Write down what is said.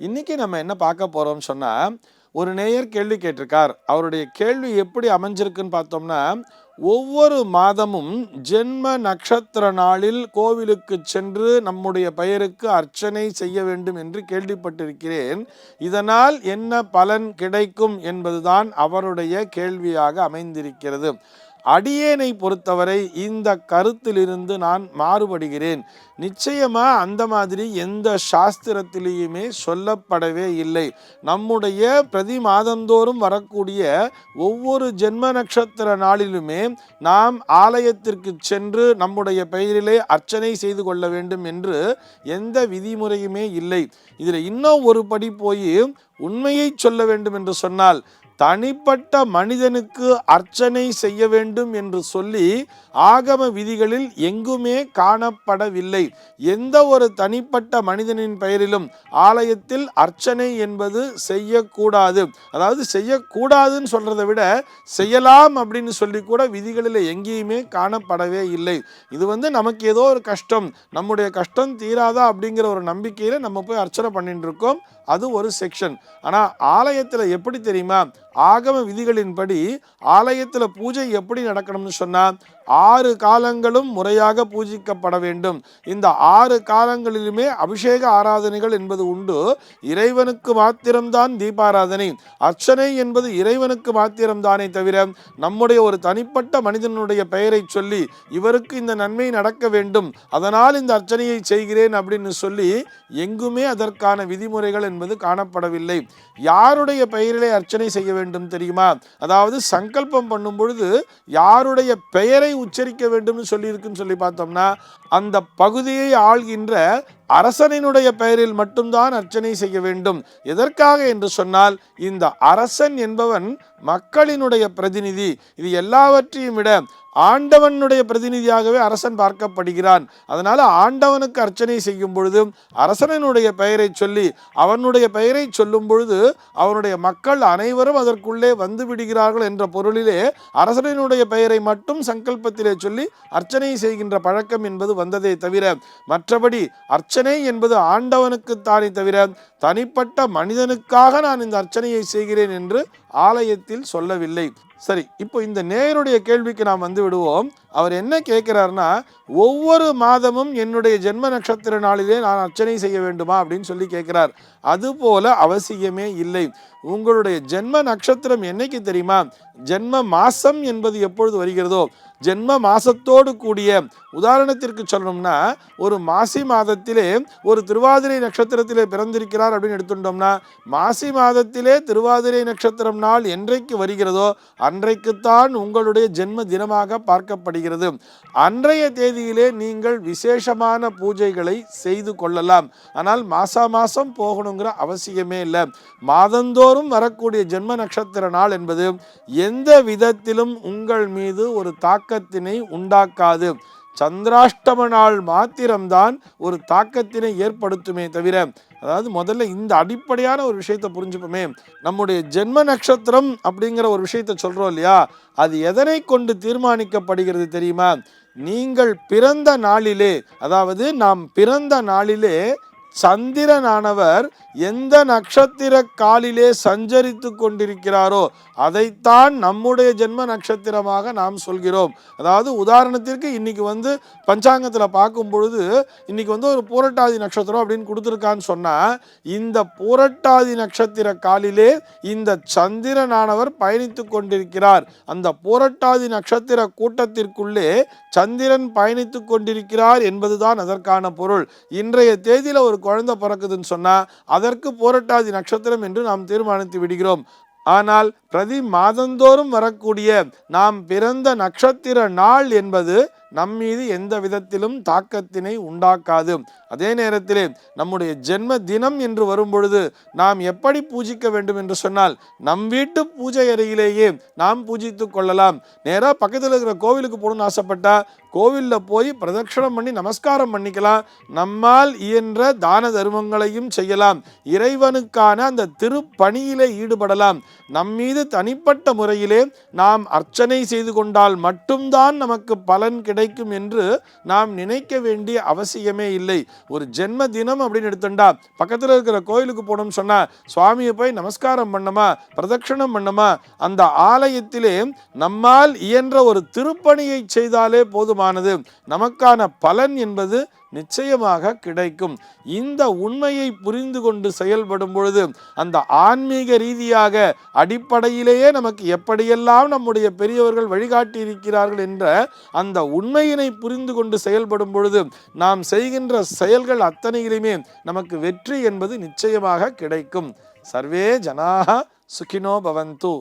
இன்னைக்கு நம்ம என்ன பார்க்க போறோம்னு சொன்னா, ஒரு நேயர் கேள்வி கேட்டிருக்கார். அவருடைய கேள்வி எப்படி அமைஞ்சிருக்குன்னு பார்த்தோம்னா, ஒவ்வொரு மாதமும் ஜென்ம நட்சத்திர நாளில் கோவிலுக்கு சென்று நம்முடைய பெயருக்கு அர்ச்சனை செய்ய வேண்டும் என்று கேள்விப்பட்டிருக்கிறேன். இதனால் என்ன பலன் கிடைக்கும் என்பதுதான் அவருடைய கேள்வியாக அமைந்திருக்கிறது. அடியேனை பொறுத்தவரை இந்த கருத்திலிருந்து நான் மாறுபடுகிறேன். நிச்சயமா அந்த மாதிரி எந்த சாஸ்திரத்திலேயுமே சொல்லப்படவே இல்லை. நம்முடைய பிரதி மாதந்தோறும் வரக்கூடிய ஒவ்வொரு ஜென்ம நட்சத்திர நாளிலுமே நாம் ஆலயத்திற்கு சென்று நம்முடைய பெயரிலே அர்ச்சனை செய்து கொள்ள வேண்டும் என்று எந்த விதிமுறையுமே இல்லை. இதில் இன்னும் ஒரு படி போய் உண்மையை சொல்ல வேண்டும் என்று சொன்னால், தனிப்பட்ட மனிதனுக்கு அர்ச்சனை செய்ய வேண்டும் என்று சொல்லி ஆகம விதிகளில் எங்குமே காணப்படவில்லை. எந்த ஒரு தனிப்பட்ட மனிதனின் பெயரிலும் ஆலயத்தில் அர்ச்சனை என்பது செய்யக்கூடாது. அதாவது செய்யக்கூடாதுன்னு சொல்றதை விட செய்யலாம் அப்படின்னு சொல்லி கூட விதிகளில் எங்கேயுமே காணப்படவே இல்லை. இது நமக்கு ஏதோ ஒரு கஷ்டம், நம்முடைய கஷ்டம் தீராதா அப்படிங்கிற ஒரு நம்பிக்கையில நம்ம போய் அர்ச்சனை பண்ணிட்டு இருக்கோம். அது ஒரு செக்ஷன். ஆனா ஆலயத்துல எப்படி தெரியுமா, ஆகம விதிகளின்படி ஆலயத்துல பூஜை எப்படி நடக்கணும்னு சொன்னா, 6 காலங்களும் முறையாக பூஜிக்கப்பட வேண்டும். இந்த 6 காலங்களிலுமே அபிஷேக ஆராதனைகள் என்பது உண்டு. இறைவனுக்கு மாத்திரம்தான் தீபாராதனை, அர்ச்சனை என்பது இறைவனுக்கு மாத்திரம்தானே தவிர நம்முடைய ஒரு தனிப்பட்ட மனிதனுடைய பெயரை சொல்லி இவருக்கு இந்த நன்மை நடக்க வேண்டும், அதனால் இந்த அர்ச்சனையை செய்கிறேன் அப்படின்னு சொல்லி எங்குமே அதற்கான விதிமுறைகள் என்பது காணப்படவில்லை. யாருடைய பெயரிலே அர்ச்சனை செய்ய வேண்டும் தெரியுமா? அதாவது சங்கல்பம் பண்ணும் பொழுது யாருடைய பெயரை உச்சரிக்க வேண்டும் சொல்லியிருக்குன்னு சொல்லி பார்த்தோம்னா, அந்த பகுதியை ஆள்கின்ற அரசனினுடைய பெயரில் மட்டும்தான் அர்ச்சனை செய்ய வேண்டும். எதற்காக என்று சொன்னால், இந்த அரசன் என்பவன் மக்களினுடைய பிரதிநிதி. இது எல்லாவற்றையும் விட ஆண்டவனுடைய பிரதிநிதியாகவே அரசன் பார்க்கப்படுகிறான். அதனால ஆண்டவனுக்கு அர்ச்சனை செய்யும் பொழுது அரசனுடைய பெயரை சொல்லி அவனுடைய பெயரை சொல்லும் பொழுது அவனுடைய மக்கள் அனைவரும் அதற்குள்ளே வந்து விடுகிறார்கள் என்ற பொருளிலே அரசனுடைய பெயரை மட்டும் சங்கல்பத்திலே சொல்லி அர்ச்சனை செய்கின்ற பழக்கம் என்பது வந்ததே தவிர, மற்றபடி அர்ச்சனை என்பது ஆண்டவனுக்குத்தானே தவிர தனிப்பட்ட மனிதனுக்காக நான் இந்த அர்ச்சனையை செய்கிறேன் என்று ஆலயத்தில் சொல்லவில்லை. சரி, இப்போ இந்த நேயருடைய கேள்விக்கு நாம் வந்து விடுவோம். அவர் என்ன கேட்கிறார்னா, ஒவ்வொரு மாதமும் என்னுடைய ஜென்ம நட்சத்திர நாளிலே நான் அர்ச்சனை செய்ய வேண்டுமா அப்படின்னு சொல்லி கேட்கிறார். அதுபோல அவசியமே இல்லை. உங்களுடைய ஜென்ம நட்சத்திரம் என்னைக்கு தெரியுமா? ஜென்ம மாசம் என்பது எப்பொழுது வருகிறதோ, ஜென்ம மாசத்தோடு கூடிய, உதாரணத்திற்கு சொல்லணும்னா, ஒரு மாசி மாதத்திலே ஒரு திருவாதிரை நட்சத்திரத்திலே பிறந்திருக்கிறார் அப்படின்னு எடுத்துட்டோம்னா, மாசி மாதத்திலே திருவாதிரை நட்சத்திரம் நாள் என்றைக்கு வருகிறதோ அன்றைக்குத்தான் உங்களுடைய ஜென்ம தினமாக பார்க்கப்படுகிறது. அன்றைய தேதியிலே நீங்கள் விசேஷமான பூஜைகளை செய்து கொள்ளலாம். ஆனால் மாசம் போகணுங்கிற அவசியமே இல்லை. மாதந்தோறும் வரக்கூடிய ஜென்ம நட்சத்திர நாள் என்பது எந்த விதத்திலும் உங்கள் மீது ஒரு தாக்கத்தினை உண்டாக்காது. சந்திராஷ்டம நாள் மாத்திரம்தான் ஒரு தாக்கத்தினை ஏற்படுத்துமே தவிர, அதாவது முதல்ல இந்த அடிப்படையான ஒரு விஷயத்தை புரிஞ்சுப்போமே. நம்முடைய ஜென்ம நட்சத்திரம் அப்படிங்கிற ஒரு விஷயத்தை சொல்றோம் இல்லையா, அது எதனை கொண்டு தீர்மானிக்கப்படுகிறது தெரியுமா? நீங்கள் பிறந்த நாளிலே, அதாவது நாம் பிறந்த நாளிலே சந்திரனானவர் எந்த நட்சத்திர காலிலே சஞ்சரித்து கொண்டிருக்கிறாரோ அதைத்தான் நம்முடைய ஜென்ம நட்சத்திரமாக நாம் சொல்கிறோம். அதாவது உதாரணத்திற்கு இன்னைக்கு பஞ்சாங்கத்தில் பார்க்கும் பொழுது இன்னைக்கு ஒரு பூரட்டாதி நட்சத்திரம் அப்படின்னு கொடுத்துருக்கான்னு சொன்னா, இந்த பூரட்டாதி நட்சத்திர காலிலே இந்த சந்திரனானவர் பயணித்து கொண்டிருக்கிறார். அந்த பூரட்டாதி நட்சத்திர கூட்டத்திற்குள்ளே சந்திரன் பயணித்து கொண்டிருக்கிறார் என்பதுதான் அதற்கான பொருள். இன்றைய தேதியில ஒரு குழந்தை பிறக்குதுன்னு சொன்னா அதற்கு பூரட்டாதி நட்சத்திரம் என்று நாம் தீர்மானித்து விடுகிறோம். ஆனால் பிரதி மாதந்தோறும் வரக்கூடிய நாம் பிறந்த நட்சத்திர நாள் என்பது நம்மீது எந்த விதத்திலும் தாக்கத்தினை உண்டாக்காது. அதே நேரத்திலே நம்முடைய ஜென்ம தினம் என்று வரும் பொழுது நாம் எப்படி பூஜிக்க வேண்டும் என்று சொன்னால், நம் வீட்டு பூஜை அறையிலேயே நாம் பூஜித்து கொள்ளலாம். நேராக பக்கத்தில் இருக்கிற கோவிலுக்கு போகணும்னு ஆசைப்பட்டா கோவிலில் போய் பிரதட்சணம் பண்ணி நமஸ்காரம் பண்ணிக்கலாம். நம்மால் இயன்ற தான தர்மங்களையும் செய்யலாம். இறைவனுக்கான அந்த திருப்பணியிலே ஈடுபடலாம். நம்மீது தனிப்பட்ட முறையிலே நாம் அர்ச்சனை செய்து கொண்டால் மட்டும்தான் நமக்கு பலன் கிடைக்கும் கிடைக்கும் என்று நாம் நினைக்க வேண்டிய அவசியமே இல்லை. ஒரு ஜென்ம தினம் அப்படின்னு எடுத்துட்டா பக்கத்தில் இருக்கிற கோயிலுக்கு போனோம்னு சொன்னா சுவாமியை போய் நமஸ்காரம் பண்ணமா, பிரதட்சணம் பண்ணமா, அந்த ஆலயத்திலே நம்மால் இயன்ற ஒரு திருப்பணியை செய்தாலே போதுமானது. நமக்கான பலன் என்பது நிச்சயமாக கிடைக்கும். இந்த உண்மையை புரிந்து கொண்டு செயல்படும் பொழுது அந்த ஆன்மீக ரீதியாக அடிப்படையிலேயே நமக்கு எப்படியெல்லாம் நம்முடைய பெரியவர்கள் வழிகாட்டி இருக்கிறார்கள் என்ற அந்த உண்மையினை புரிந்து கொண்டு செயல்படும் பொழுது நாம் செய்கின்ற செயல்கள் அத்தனையிலுமே நமக்கு வெற்றி என்பது நிச்சயமாக கிடைக்கும். சர்வே ஜனாஹ சுகினோ பவந்து.